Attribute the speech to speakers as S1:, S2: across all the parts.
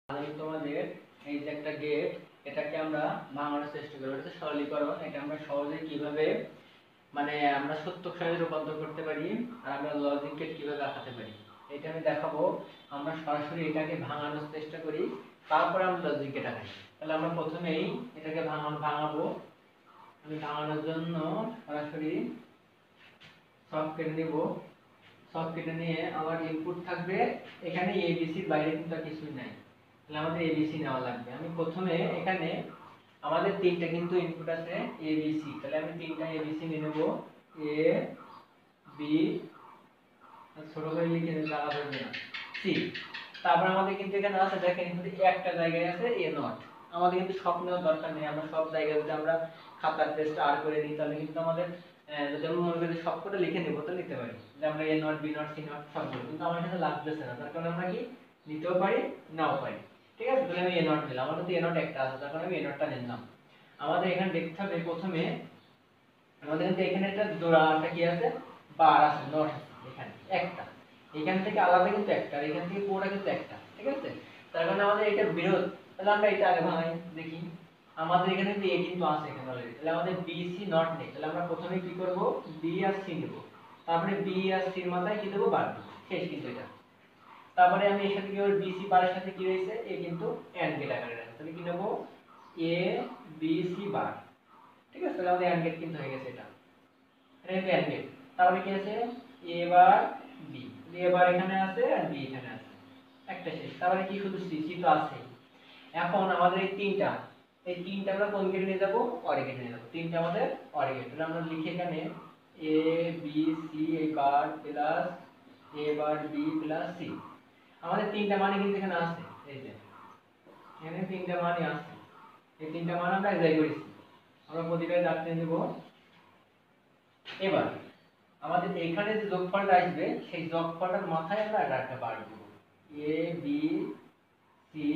S1: আমি তোমাদের এই যে একটা গেট, এটাকে আমরা ভাঙানোর চেষ্টা করব। এটা সরলীকরণ, এটা আমরা সহজে কিভাবে মানে আমরা সূত্র সাথে রূপান্তর করতে পারি আর আমরা লজিক গেট কিভাবে আঁকাতে পারি এটা আমি দেখাবো। আমরা সরাসরি এটাকে ভাঙানোর চেষ্টা করি, তারপরে আমরা লজিক গেট আঁকাই। তাহলে আমরা প্রথমেই এটাকে ভাঙাবো। আমি ভাঙানোর জন্য সরাসরি সব কেটে নিব। সব কেটে নিয়ে আমার ইনপুট থাকবে এখানে এবিসির বাইরে কিন্তু আর কিছুই নাই, তাহলে আমাদের এবিসি নেওয়া লাগবে। আমি প্রথমে এখানে আমাদের তিনটা কিন্তু ইনপুট আছে এবিসি, তাহলে আমি তিনটা এবিসি নিয়ে নেব। এ বি, ছোট করে লিখে দিলে জায়গা ধরবে না, সি। তারপর আমাদের কিন্তু এখানে আছে, দেখেন কিন্তু একটা জায়গায় আছে এ নট। আমাদের কিন্তু সব নেওয়ার দরকার নেই, আমরা সব জায়গায় যদি আমরা খাতার পেজটা আর করে নিই তাহলে কিন্তু আমাদের যদি আমরা মনে করি সব করে লিখে নেব তাহলে নিতে পারি যে আমরা A not B not C not সবগুলো, কিন্তু আমার কাছে লাগতেছে না, তার কারণে আমরা কি নিতেও পারি নাও পারি। ঠিক আছে, তাহলে আমি এ নট নিলাম, আমার কাছে এ নট একটা আছে, তার কারণে আমি এ নটটা নিলাম। আমাদের এখানে দেখতে হবে প্রথমে আমাদের কিন্তু এখানে একটা জোড়াটা কি আছে, বার আছে, নট আছে এখানে একটা, এখান থেকে আলাদা কিন্তু একটা, আর এখান থেকে পুরোটা কিন্তু একটা। ঠিক আছে, তার কারণে আমাদের এটা বিরোধ, তাহলে আমরা এটা আগে ভাঙাই দেখি। আমাদের এখানে কিন্তু এ কিন্তু আছে এখানে অলরেডি, তাহলে আমাদের বি সি নট নেই, তাহলে আমরা প্রথমে কি করব, বি আর সি নেব, তারপরে বি আর সির মাথায় কি দেব, বার দেব, শেষ কিন্তু এটা। তারপরে আমি এর সাথে কি হবে, বি সি বারের সাথে কি হয়েছে, এ কিন্তু এন্ড গেট আকারে আছে, তাহলে কি নেব, এ বি সি বার। ঠিক আছে, তাহলে আমাদের এন্ড গেট কিন্তু হয়ে গেছে এটা, এটা কিন্তু এন্ড গেট। তারপরে কি আছে, এ বার বি, এ বার এখানে আছে আর বি এখানে আছে, একটা শেষ। তারপরে কি, শুধু সি, সি তো আছে। এখন আমাদের এই তিনটা আমরা কোন গেটে নিয়ে যাব, অর গেটে নিয়ে যাব, তিনটা আমাদের অর গেট। তাহলে আমরা লিখি এখানে এ বি সি এ বার প্লাস এ বার বি প্লাস সি। আমাদের তিনটা মানে কিন্তু এখানে আছে, এই যে এখানে তিনটা মানে আছে, এই তিনটা মান আমরা এক্সাই করেছি, আমরা প্রতিটায় রাখতে নেব। এবার আমাদের এখানে যে যোগফলটা আসবে সেই যোগফলটার মাথায় আমরা একটা বার দেব, A B C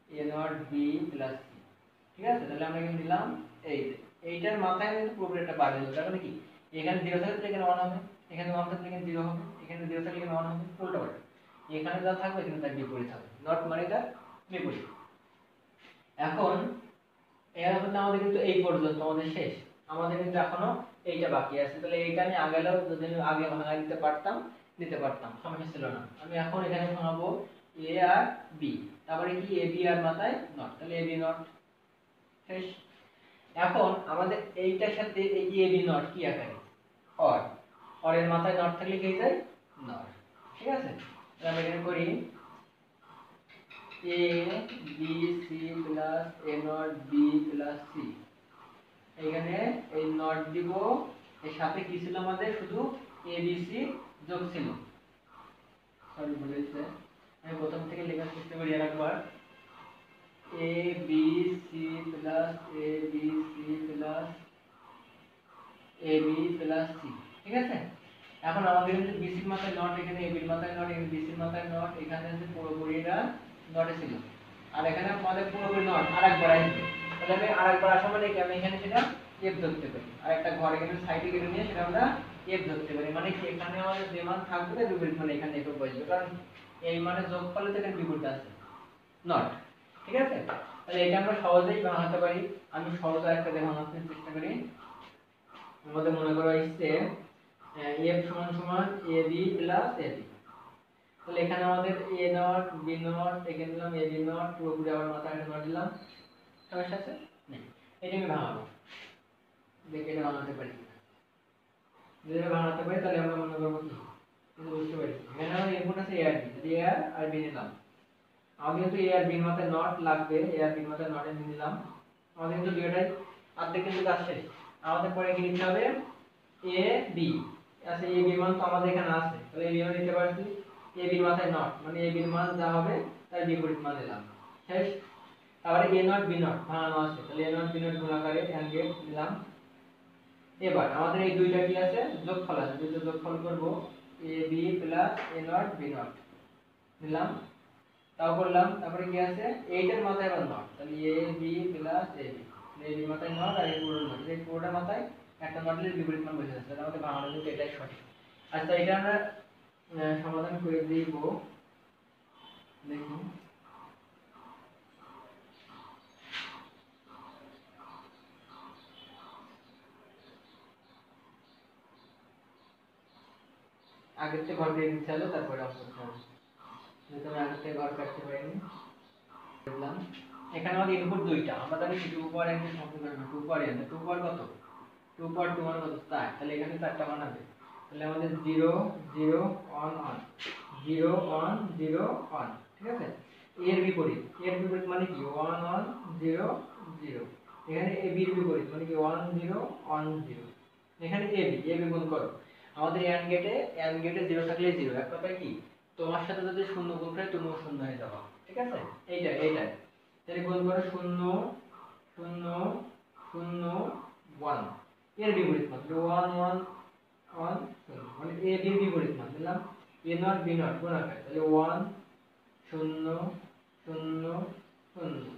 S1: A not B plus C. ঠিক আছে, তাহলে আমরা কি নিলাম, এই যে এইটার মাথায় কিন্তু পুরোপুরি একটা বার দেব। তার মানে কি, এখানে 0 থাকলে এখানে 1 হবে, এখানে 1 থাকলে এখানে 0 হবে, এখানে 0 থাকলে এখানে 1 হবে, উল্টো পাল্টা। এখানে যা থাকবে এখানে তার বিপরীত হবে, নট মানে তার বিপরীত। এখন এর মধ্যে আমাদের কিন্তু এই পর্যন্ত আমাদের শেষ, আমাদের কিন্তু এখনো এইটা বাকি আছে। তাহলে এইটা আমি আগেও যদি আমি আগে ভাঙা দিতে পারতাম সমস্যা ছিল না। আমি এখন এখানে ভাঙাবো এ আর বি, তারপরে কি এ বি আর মাথায় নট, তাহলে এ বি নট শেষ। এখন আমাদের এইটার সাথে এই যে এ বি নট কি আকারে, অর, অরের মাথায় নট থাকলে কি হয়ে যায়, নট। ঠিক আছে, তাহলে আমি এখানে করি A B C plus A not B plus C. এখানে এই নট দিব, এর সাথে কি ছিল আমাদের, শুধু এ বি সি যোগ ছিল। সরি বলেছে, আমি প্রথম থেকে লেখার চেষ্টা করি আরেকবার, এ বি সি প্লাস এ বি সি প্লাস এ বি প্লাস সি। ঠিক আছে, এখন আমাদের কিন্তু বিসির মাথায় নট, এখানে এ বির মাথায় নট, এখানে বিসির মাথায় নট, এখানে হচ্ছে পুরোপুরিটা নটে ছিল, আর এখানে আমাদের পুরোপুরি নট আরেকবার আসবে। তাহলে আমি আরেকবার আসা মানে কি, আমি এখানে সেটা এফ ধরতে পারি, আর একটা ঘর এখানে সাইডে কেটে নিয়ে সেটা আমরা এফ ধরতে পারি, মানে কি এখানে আমাদের যে মান থাকবে তার বিপরীত মানে এখানে এফ বসবে, কারণ এই মানে যোগফলে তো এখানে বিপরীত আছে নট। ঠিক আছে, তাহলে এটা আমরা সহজেই ভাঙাতে পারি। আমি সহজ আরেকটা দিয়ে ভাঙাতে চেষ্টা করি। আমাদের মনে করা হচ্ছে f সমান সমান ab প্লাস ab, তাহলে এখানে আমাদের a নট b নট, এখানে দিলাম ab নট, পুরোপুরি আবার মাথায় একটা নট দিলাম, সমস্যা আছে নেই। এটা আমি ভাঙাবো, দেখে এটা ভাঙাতে পারি কিনা। যদি ভাঙাতে পারি তাহলে আমরা মনে করবো কি, কিন্তু বুঝতে পারি এখানে আমার ইনপুট আছে a আর b, যদি a আর b নিলাম, আমাদের কিন্তু a আর b এর মাথায় নট লাগবে, a আর b এর মাথায় নট এনে নিলাম, আমাদের কিন্তু দুটোটাই অর্ধেক কিন্তু কাজ শেষ। আমাদের পরে কি নিতে হবে, এ বি আছে, এ বি মান তো আমাদের এখানে আছে, তাহলে এ বি মান নিতে পারছি, এ বি মাথায় নট মানে এ বি মান যা হবে তার বিপরীত মান দিলাম, শেষ। তারপরে এ নট বি নট ভাঙানো আছে, তাহলে এ নট বি নট গুণাকারে এন্ড গেট দিলাম। এবার আমাদের এই দুইটা কি আছে, যোগফল আছে, দুইটা যোগফল করব, A B plus A not B not দিলাম, তাও করলাম। তারপরে কি আছে, এইটার মাথায় আবার নট, তাহলে এ B plus A B, A B মাথায় নট আর এই পুরো নট, এই পুরোটা মাথায় একটা নটের বিপরীত মান বসে আছে, তাহলে আমাদের বাংলা কিন্তু এটাই সঠিক। আচ্ছা, এটা আমরা সমাধান করে দিব, দেখুন আগের থেকে ঘর দিয়ে দিতে হবে, তারপরে অফ করতে হবে। যেহেতু আমি আগের থেকে ঘর কাটতে পারিনি, দেখলাম এখানে আমাদের ইনপুট দুইটা, আমরা জানি 2 পাওয়ার n কে সমাধান করব 2 পাওয়ার n, 2 পাওয়ার কত, 2 পাওয়ার 2 মানে কত 4, তাহলে এখানে 4টা মান হবে। তাহলে আমাদের 0 0 1 1 0 1 0 1, ঠিক আছে। এর বিপরীত মানে কি 1 1 0 0। এখানে ab এর বিপরীত মানে কি 1 0 1 0। এখানে ab গুণ করো, আমাদের and গেটে 0 থাকলে 0, এক কথায় কি তোমার সাথে যদি শূন্য গুণ করে তুমিও শূন্য হয়ে যাবে, ঠিক আছে। এইটাই তাহলে গুণ করো 0 0 0 1, এর বিপরীত মান 1 1 1 0, মানে a b এর বিপরীত মান দিলাম a নট b নট গুণ আকারে, তাহলে 1 0 0 0।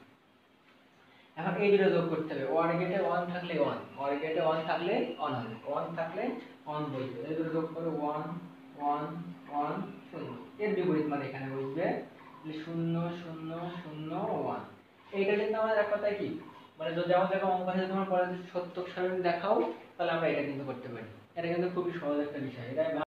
S1: এখন এই দুটো যোগ করতে হবে, OR গেটে 1 থাকলে 1, OR গেটে 1 থাকলে 1 হবে, 1 থাকলে 1 বসবে। এই দুটো যোগ করো 1 1 1 0, এর বিপরীত মানে এখানে বসবে 0 0 0 1। এইটা কিন্তু আমাদের এক কথায় কি মানে যদি আমাদের অঙ্ক আছে তোমার পরে যদি সত্যক সারণী দেখাও, তাহলে আমরা এটা কিন্তু করতে পারি। এটা কিন্তু খুবই সহজ একটা বিষয়, এটা